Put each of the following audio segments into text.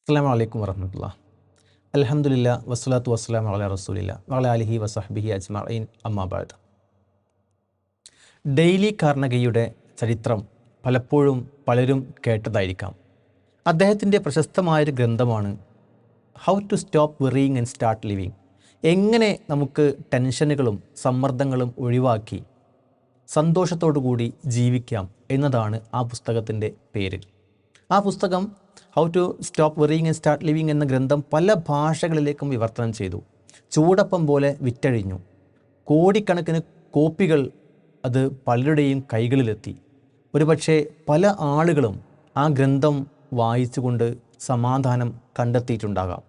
അസ്സലാമു അലൈക്കും വറഹ്മത്തുള്ളാഹി. അൽഹംദുലില്ലാ വസ്സലാത്തു വസ്സലാമു അലാ റസൂലില്ലാ വഅലാ ആലിഹി വസഹ്ബിഹി അജ്മഈൻ അമ്മാ ബഅദ്. ഡെയ്ലി കാർണഗിയുടെ ചരിത്രം പലപ്പോഴും പലരും കേട്ടതായിരിക്കാം. അദ്ദേഹത്തിൻ്റെ പ്രശസ്തമായൊരു ഗ്രന്ഥമാണ് how to stop worrying and start living. എങ്ങനെ നമുക്ക് ടെൻഷനുകളും സമ്മർദ്ദങ്ങളും ഒഴിവാക്കി സന്തോഷത്തോടു കൂടി ജീവിക്കാം എന്നതാണ് ആ പുസ്തകത്തിൻ്റെ പേര്. ആ പുസ്തകം how to stop worrying and start living എന്ന ഗ്രന്ഥം പല ഭാഷകളിലേക്കും വിവർത്തനം ചെയ്തു. ചൂടപ്പം പോലെ വിറ്റഴിഞ്ഞു. കോടിക്കണക്കിന് കോപ്പികൾ അത് പലരുടെയും കൈകളിലെത്തി. ഒരുപക്ഷെ പല ആളുകളും ആ ഗ്രന്ഥം വായിച്ചുകൊണ്ട് സമാധാനം കണ്ടെത്തിയിട്ടുണ്ടാകാം.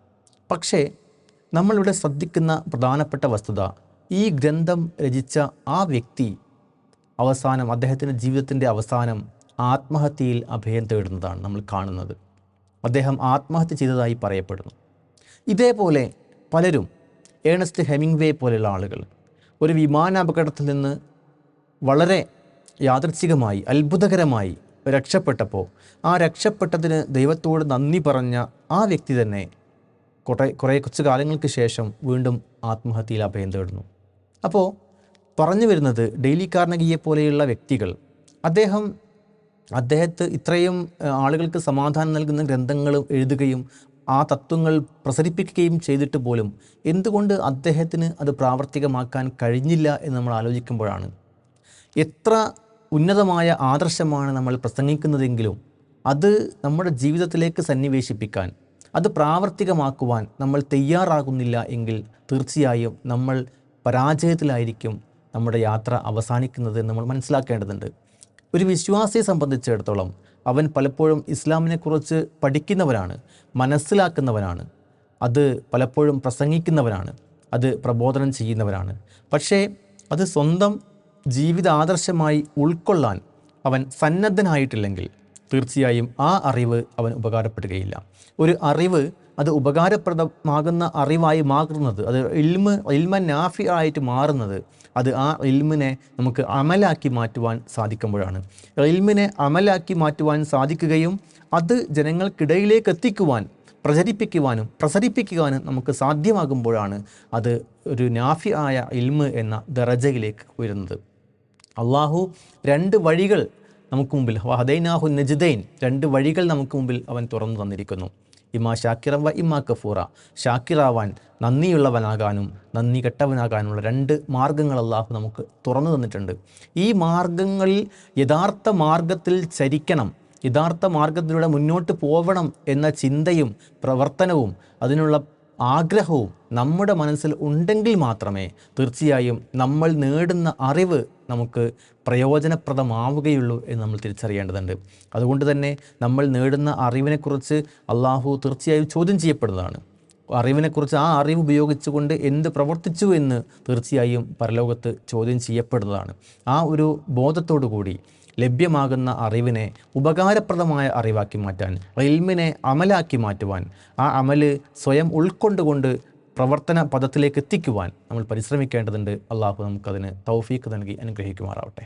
പക്ഷേ നമ്മളിവിടെ ശ്രദ്ധിക്കുന്ന പ്രധാനപ്പെട്ട വസ്തുത, ഈ ഗ്രന്ഥം രചിച്ച ആ വ്യക്തി അവസാനം അദ്ദേഹത്തിൻ്റെ ജീവിതത്തിൻ്റെ അവസാനം ആത്മഹത്യയിൽ അഭയം തേടുന്നതാണ് നമ്മൾ കാണുന്നത്. അദ്ദേഹം ആത്മഹത്യ ചെയ്തതായി പറയപ്പെടുന്നു. ഇതേപോലെ പലരും, ഏണസ്റ്റ് ഹെമിംഗ്വേ പോലെയുള്ള ആളുകൾ ഒരു വിമാനാപകടത്തിൽ നിന്ന് വളരെ യാദൃച്ഛികമായി അത്ഭുതകരമായി രക്ഷപ്പെട്ടപ്പോൾ ആ രക്ഷപ്പെട്ടതിന് ദൈവത്തോട് നന്ദി പറഞ്ഞ ആ വ്യക്തി തന്നെ കുറച്ച് കാലങ്ങൾക്ക് ശേഷം വീണ്ടും ആത്മഹത്യയിൽ അഭയം തേടുന്നു. അപ്പോൾ പറഞ്ഞു വരുന്നത്, ഡെയ്ലി കാർണഗിയെ പോലെയുള്ള വ്യക്തികൾ അദ്ദേഹത്തെ ഇത്രയും ആളുകൾക്ക് സമാധാനം നൽകുന്ന ഗ്രന്ഥങ്ങൾ എഴുതുകയും ആ തത്വങ്ങൾ പ്രസരിപ്പിക്കുകയും ചെയ്തിട്ട് പോലും എന്തുകൊണ്ട് അദ്ദേഹത്തിന് അത് പ്രാവർത്തികമാക്കാൻ കഴിഞ്ഞില്ല എന്ന് നമ്മൾ ആലോചിക്കുമ്പോഴാണ്, എത്ര ഉന്നതമായ ആദർശമാണ് നമ്മൾ പ്രസംഗിക്കുന്നതെങ്കിലും അത് നമ്മുടെ ജീവിതത്തിലേക്ക് സന്നിവേശിപ്പിക്കാൻ, അത് പ്രാവർത്തികമാക്കുവാൻ നമ്മൾ തയ്യാറാകുന്നില്ല എങ്കിൽ തീർച്ചയായും നമ്മൾ പരാജയത്തിലായിരിക്കും നമ്മുടെ യാത്ര അവസാനിക്കുന്നത് എന്ന് നമ്മൾ മനസ്സിലാക്കേണ്ടതുണ്ട്. ഒരു വിശ്വാസിയെ സംബന്ധിച്ചിടത്തോളം അവൻ പലപ്പോഴും ഇസ്ലാമിനെക്കുറിച്ച് പഠിക്കുന്നവനാണ്, മനസ്സിലാക്കുന്നവനാണ്, അത് പലപ്പോഴും പ്രസംഗിക്കുന്നവനാണ്, അത് പ്രബോധനം ചെയ്യുന്നവരാണ്. പക്ഷേ അത് സ്വന്തം ജീവിത ആദർശമായി ഉൾക്കൊള്ളാൻ അവൻ സന്നദ്ധനായിട്ടില്ലെങ്കിൽ തീർച്ചയായും ആ അറിവ് അവൻ ഉപകാരപ്പെടുകയില്ല. ഒരു അറിവ് അത് ഉപകാരപ്രദമാകുന്ന അറിവായി മാറുന്നത്, അത് ഇൽമൻ നാഫി ആയിട്ട് മാറുന്നത്, അത് ആ ഇൽമിനെ നമുക്ക് അമലാക്കി മാറ്റുവാൻ സാധിക്കുമ്പോഴാണ്. ഇൽമിനെ അമലാക്കി മാറ്റുവാൻ സാധിക്കുകയും അത് ജനങ്ങൾക്കിടയിലേക്ക് എത്തിക്കുവാൻ, പ്രസരിപ്പിക്കുവാനും നമുക്ക് സാധ്യമാകുമ്പോഴാണ് അത് ഒരു നാഫി ആയ ഇൽമ് എന്ന ദറജയിലേക്ക് ഉയരുന്നത്. അള്ളാഹു രണ്ട് വഴികൾ നമുക്ക് മുമ്പിൽ, ഹദൈനാഹു നജ്ദൈൻ, രണ്ട് വഴികൾ നമുക്ക് മുമ്പിൽ അവൻ തുറന്നു തന്നിരിക്കുന്നു. ഇമാ ഷാക്കിറ വ ഇമാ കഫൂറ. ഷാക്കിറാവാൻ, നന്ദിയുള്ളവനാകാനും നന്ദി കെട്ടവനാകാനുള്ള രണ്ട് മാർഗങ്ങൾ അള്ളാഹു നമുക്ക് തുറന്നു തന്നിട്ടുണ്ട്. ഈ മാർഗങ്ങളിൽ യഥാർത്ഥ മാർഗത്തിൽ ചരിക്കണം, യഥാർത്ഥ മാർഗത്തിലൂടെ മുന്നോട്ട് പോവണം എന്ന ചിന്തയും പ്രവർത്തനവും അതിനുള്ള ആഗ്രഹവും നമ്മുടെ മനസ്സിൽ ഉണ്ടെങ്കിൽ മാത്രമേ തീർച്ചയായും നമ്മൾ നേടുന്ന അറിവ് നമുക്ക് പ്രയോജനപ്രദമാവുകയുള്ളൂ എന്ന് നമ്മൾ തിരിച്ചറിയേണ്ടതുണ്ട്. അതുകൊണ്ട് തന്നെ നമ്മൾ നേടുന്ന അറിവിനെക്കുറിച്ച് അള്ളാഹു തീർച്ചയായും ചോദ്യം ചെയ്യപ്പെടുന്നതാണ്. അറിവിനെക്കുറിച്ച്, ആ അറിവ് ഉപയോഗിച്ചുകൊണ്ട് എന്ത് പ്രവർത്തിച്ചു എന്ന് തീർച്ചയായും പരലോകത്ത് ചോദ്യം ചെയ്യപ്പെടുന്നതാണ്. ആ ഒരു ബോധത്തോടു കൂടി ലഭ്യമാകുന്ന അറിവിനെ ഉപകാരപ്രദമായ അറിവാക്കി മാറ്റാൻ, ഇൽമിനെ അമലാക്കി മാറ്റുവാൻ, ആ അമല് സ്വയം ഉൾക്കൊണ്ടുകൊണ്ട് പ്രവർത്തന പദത്തിലേക്ക് എത്തിക്കുവാൻ നമ്മൾ പരിശ്രമിക്കേണ്ടതുണ്ട്. അള്ളാഹു നമുക്കതിന് തൗഫീഖ് നൽകി അനുഗ്രഹിക്കുമാറാവട്ടെ.